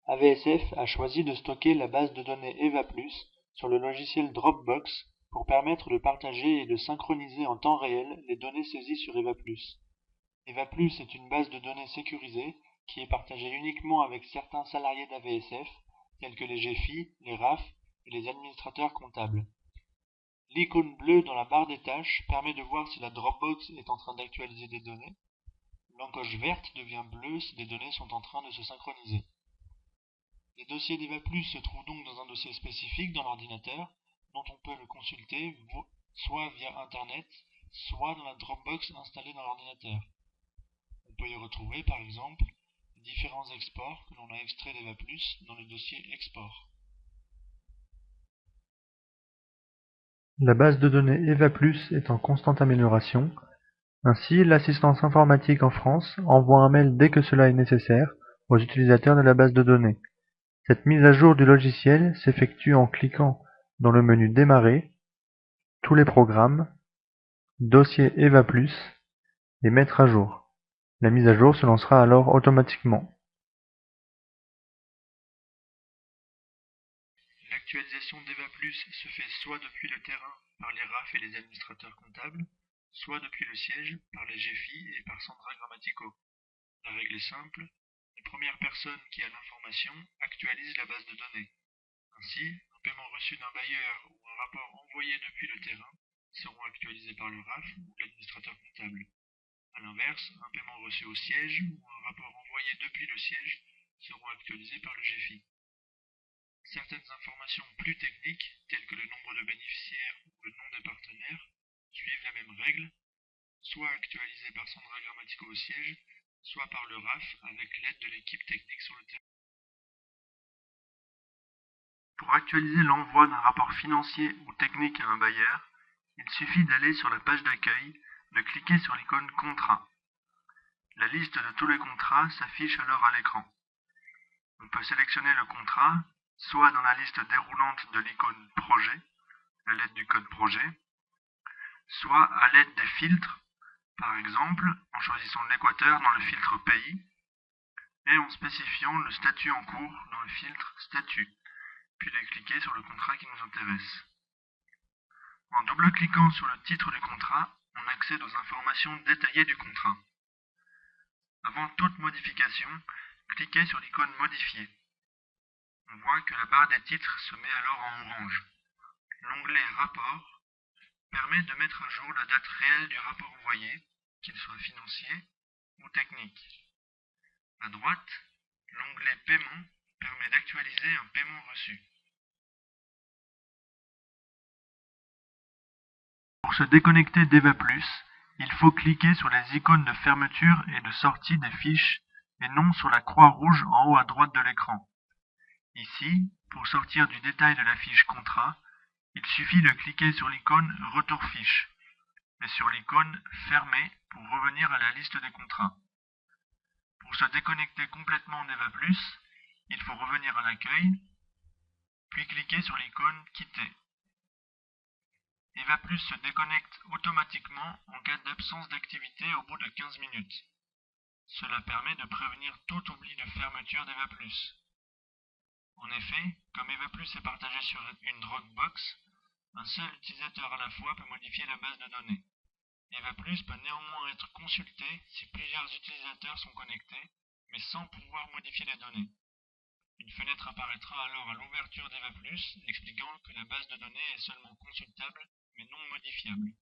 AVSF a choisi de stocker la base de données EvaPlus sur le logiciel Dropbox pour permettre de partager et de synchroniser en temps réel les données saisies sur EvaPlus. EvaPlus est une base de données sécurisée qui est partagée uniquement avec certains salariés d'AVSF, tels que les GFI, les RAF et les administrateurs comptables. L'icône bleue dans la barre des tâches permet de voir si la Dropbox est en train d'actualiser des données. L'encoche verte devient bleue si les données sont en train de se synchroniser. Les dossiers d'EvaPlus se trouvent donc dans un dossier spécifique dans l'ordinateur, dont on peut le consulter soit via Internet, soit dans la Dropbox installée dans l'ordinateur. On peut y retrouver par exemple les différents exports que l'on a extraits d'EvaPlus dans le dossier Export. La base de données EvaPlus est en constante amélioration. Ainsi, l'assistance informatique en France envoie un mail dès que cela est nécessaire aux utilisateurs de la base de données. Cette mise à jour du logiciel s'effectue en cliquant dans le menu Démarrer, Tous les programmes, Dossier EvaPlus et Mettre à jour. La mise à jour se lancera alors automatiquement. L'actualisation d'EvaPlus se fait soit depuis le terrain par les RAF et les administrateurs comptables, soit depuis le siège par les GFI et par Sandra Grammatico. La règle est simple, la première personne qui a l'information actualise la base de données. Ainsi, un paiement reçu d'un bailleur ou un rapport envoyé depuis le terrain seront actualisés par le RAF ou l'administrateur comptable. A l'inverse, un paiement reçu au siège ou un rapport envoyé depuis le siège seront actualisés par le GFI. Certaines informations plus techniques, telles que le nombre de bénéficiaires ou le nom des partenaires, suivent la même règle, soit actualisées par Sandra Grammatico au siège, soit par le RAF avec l'aide de l'équipe technique sur le terrain. Pour actualiser l'envoi d'un rapport financier ou technique à un bailleur, il suffit d'aller sur la page d'accueil, de cliquer sur l'icône Contrat. La liste de tous les contrats s'affiche alors à l'écran. On peut sélectionner le contrat, soit dans la liste déroulante de l'icône Projet, à l'aide du code Projet, soit à l'aide des filtres, par exemple en choisissant l'Équateur dans le filtre Pays, et en spécifiant le statut en cours dans le filtre Statut, puis de cliquer sur le contrat qui nous intéresse. En double-cliquant sur le titre du contrat, on accède aux informations détaillées du contrat. Avant toute modification, cliquez sur l'icône Modifier. On voit que la barre des titres se met alors en orange. L'onglet Rapport permet de mettre à jour la date réelle du rapport envoyé, qu'il soit financier ou technique. À droite, l'onglet Paiement permet d'actualiser un paiement reçu. Pour se déconnecter d'EvaPlus, il faut cliquer sur les icônes de fermeture et de sortie des fiches et non sur la croix rouge en haut à droite de l'écran. Ici, pour sortir du détail de la fiche Contrat, il suffit de cliquer sur l'icône Retour fiche et sur l'icône Fermer pour revenir à la liste des contrats. Pour se déconnecter complètement d'EvaPlus, il faut revenir à l'accueil, puis cliquer sur l'icône Quitter. EvaPlus se déconnecte automatiquement en cas d'absence d'activité au bout de 15 minutes. Cela permet de prévenir tout oubli de fermeture d'EvaPlus. En effet, comme EvaPlus est partagé sur une Dropbox, un seul utilisateur à la fois peut modifier la base de données. EvaPlus peut néanmoins être consulté si plusieurs utilisateurs sont connectés, mais sans pouvoir modifier les données. Une fenêtre apparaîtra alors à l'ouverture d'EvaPlus, expliquant que la base de données est seulement consultable, mais non modifiable.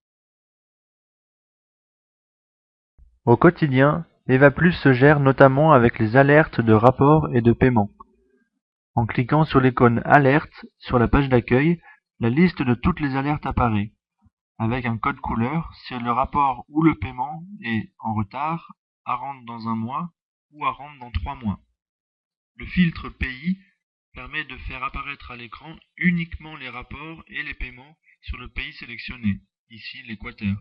Au quotidien, EvaPlus se gère notamment avec les alertes de rapport et de paiement. En cliquant sur l'icône Alerte sur la page d'accueil, la liste de toutes les alertes apparaît, avec un code couleur si le rapport ou le paiement est en retard, à rendre dans un mois ou à rendre dans 3 mois. Le filtre Pays permet de faire apparaître à l'écran uniquement les rapports et les paiements sur le pays sélectionné, ici l'Équateur.